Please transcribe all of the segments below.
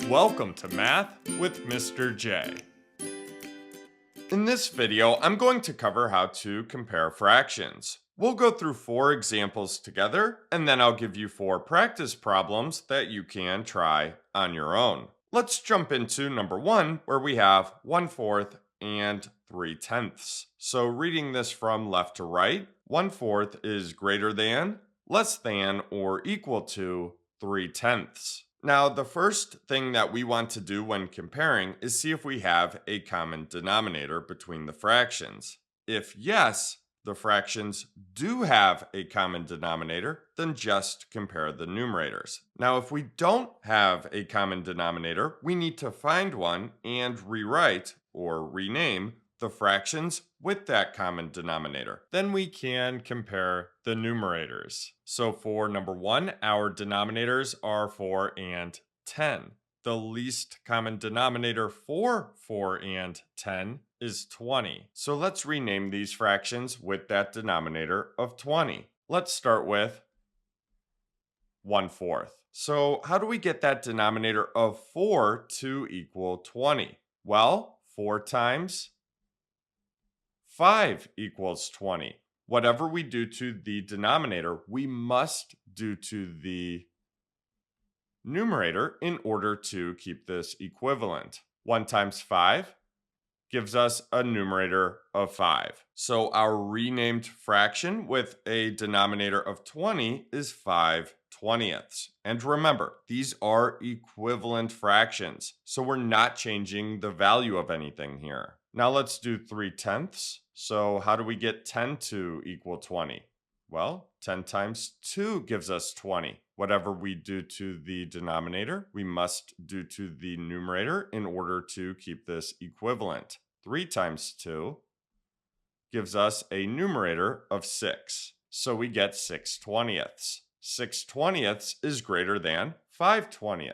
Welcome to Math with Mr. J. In this video, I'm going to cover how to compare fractions. We'll go through 4 examples together, and then I'll give you 4 practice problems that you can try on your own. Let's jump into number 1, where we have 1/4 and 3/10. So reading this from left to right, 1/4 is greater than, less than, or equal to 3/10. Now, the first thing that we want to do when comparing is see if we have a common denominator between the fractions. If yes, the fractions do have a common denominator, then just compare the numerators. Now, if we don't have a common denominator, we need to find one and rewrite or rename the fractions with that common denominator. Then we can compare the numerators. So for number 1, our denominators are 4 and 10. The least common denominator for 4 and 10 is 20. So let's rename these fractions with that denominator of 20. Let's start with 1/4. So how do we get that denominator of 4 to equal 20? Well, 4 times 5 equals 20. Whatever we do to the denominator, we must do to the numerator in order to keep this equivalent. 1 times 5 gives us a numerator of 5. So our renamed fraction with a denominator of 20 is 5/20. And remember, these are equivalent fractions, so we're not changing the value of anything here. Now let's do 3/10. So how do we get 10 to equal 20? Well, 10 times 2 gives us 20. Whatever we do to the denominator, we must do to the numerator in order to keep this equivalent. 3 times 2 gives us a numerator of 6. So we get 6/20. 6/20 is greater than 5/20.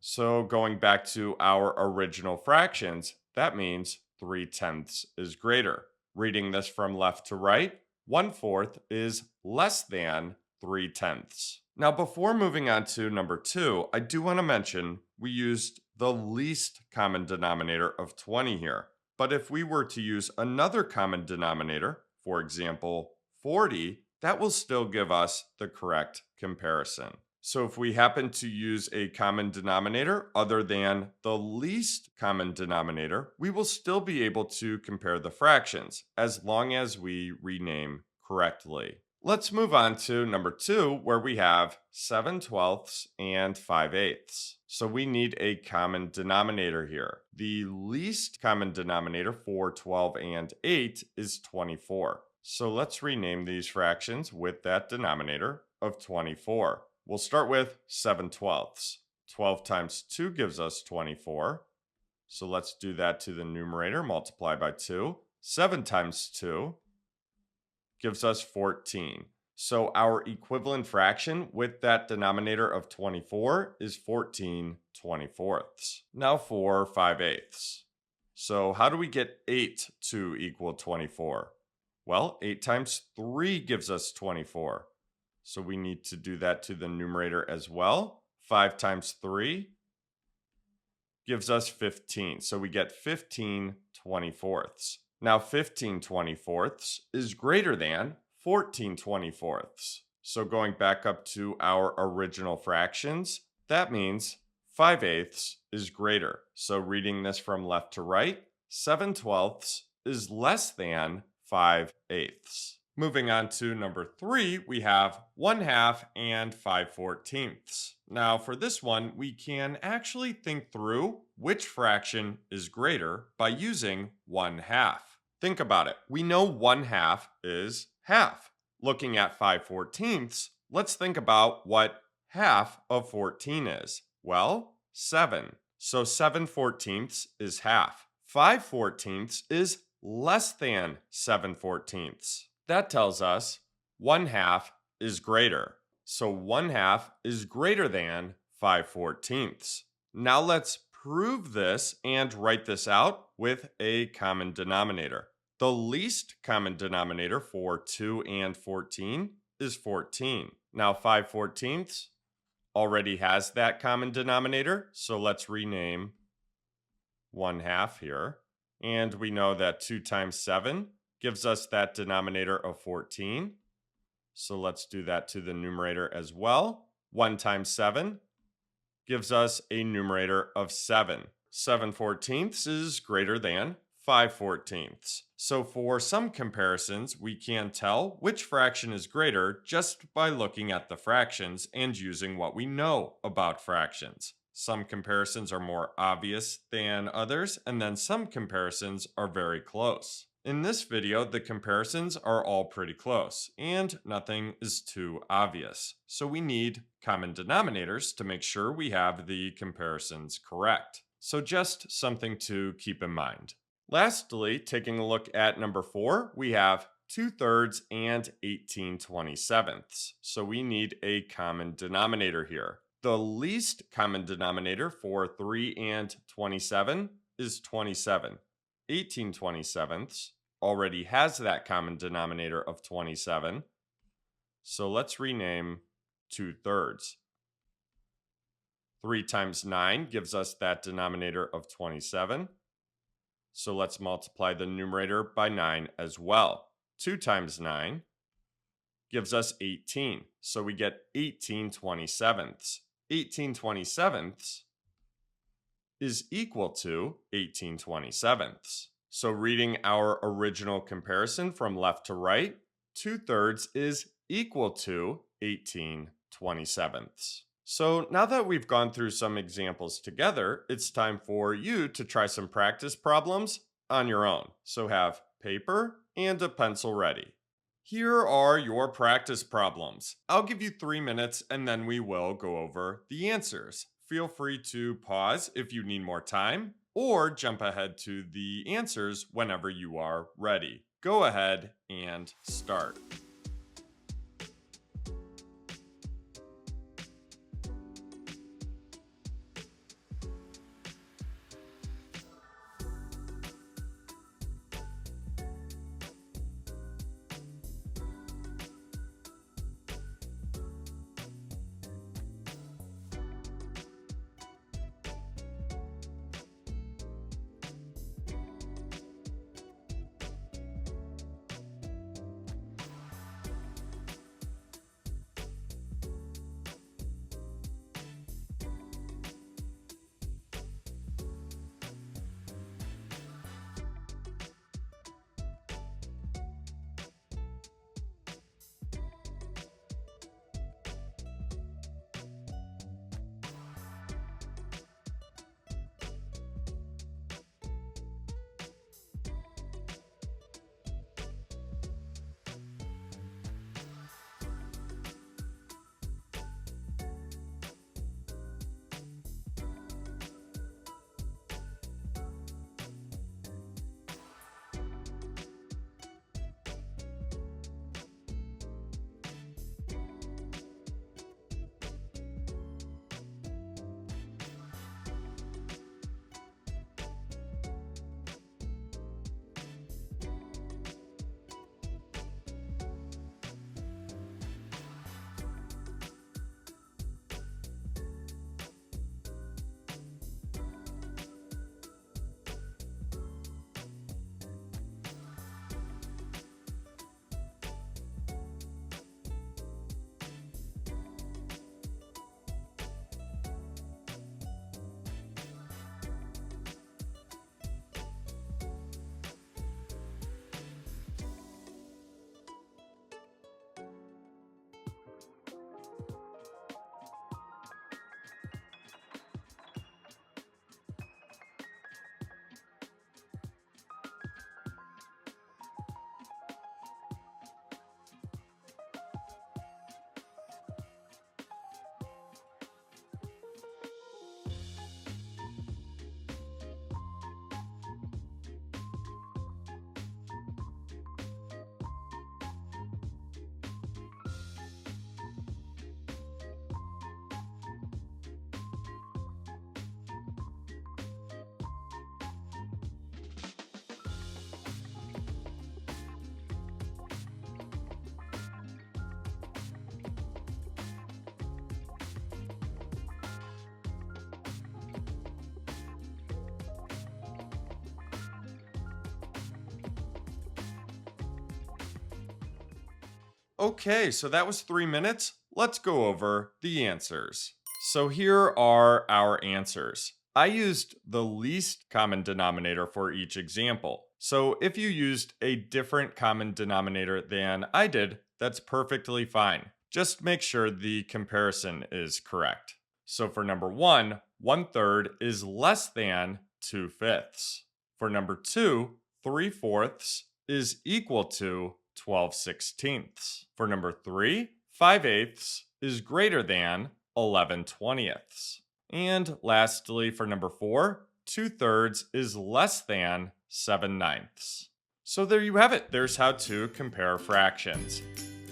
So going back to our original fractions, that means 3/10 is greater. Reading this from left to right, 1/4 is less than 3/10. Now, before moving on to number 2, I do want to mention we used the least common denominator of 20 here. But if we were to use another common denominator, for example, 40, that will still give us the correct comparison. So if we happen to use a common denominator other than the least common denominator, we will still be able to compare the fractions as long as we rename correctly. Let's move on to number 2, where we have 7/12 and 5/8. So we need a common denominator here. The least common denominator for 12 and 8 is 24. So let's rename these fractions with that denominator of 24. We'll start with 7/12. 12 times 2 gives us 24. So let's do that to the numerator, multiply by 2. 7 times 2 gives us 14. So our equivalent fraction with that denominator of 24 is 14/24. Now for 5/8. So how do we get 8 to equal 24? Well, 8 times 3 gives us 24. So we need to do that to the numerator as well. 5 times 3 gives us 15. So we get 15/24. Now 15/24 is greater than 14/24. So going back up to our original fractions, that means 5/8 is greater. So reading this from left to right, 7/12 is less than 5/8. Moving on to number 3, we have 1/2 and 5/14. Now for this one, we can actually think through which fraction is greater by using 1/2. Think about it. We know 1/2 is half. Looking at 5/14, let's think about what half of 14 is. Well, 7. So 7/14 is half. 5/14 is less than 7/14. That tells us 1/2 is greater. So 1/2 is greater than 5/14. Now let's prove this and write this out with a common denominator. The least common denominator for 2 and 14 is 14. Now 5/14 already has that common denominator, so let's rename 1/2 here. And we know that 2 times 7 gives us that denominator of 14. So let's do that to the numerator as well. 1 times 7 gives us a numerator of 7. 7/14 is greater than 5/14. So for some comparisons, we can tell which fraction is greater just by looking at the fractions and using what we know about fractions. Some comparisons are more obvious than others, and then some comparisons are very close. In this video, the comparisons are all pretty close, and nothing is too obvious. So we need common denominators to make sure we have the comparisons correct. So just something to keep in mind. Lastly, taking a look at number 4, we have 2/3 and 18/27. So we need a common denominator here. The least common denominator for 3 and 27 is 27. 18/27 already has that common denominator of 27. So let's rename 2/3. 3 times 9 gives us that denominator of 27. So let's multiply the numerator by 9 as well. 2 times 9 gives us 18. So we get 18/27. 18/27 is equal to 18/27. So reading our original comparison from left to right, 2/3 is equal to 18/27. So now that we've gone through some examples together, it's time for you to try some practice problems on your own. So have paper and a pencil ready. Here are your practice problems. I'll give you 3 minutes and then we will go over the answers. Feel free to pause if you need more time or jump ahead to the answers whenever you are ready. Go ahead and start. Okay, so that was 3 minutes. Let's go over the answers. So here are our answers. I used the least common denominator for each example. So if you used a different common denominator than I did, that's perfectly fine. Just make sure the comparison is correct. So for number 1, 1/3 is less than 2/5. For number 2, 3/4 is equal to 12/16. For number 3, 5/8 is greater than 11/20. And lastly, for number 4, 2/3 is less than 7/9. So there you have it. There's how to compare fractions.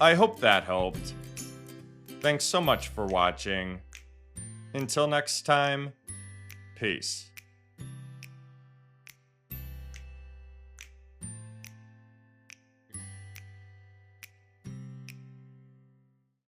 I hope that helped. Thanks so much for watching. Until next time, peace.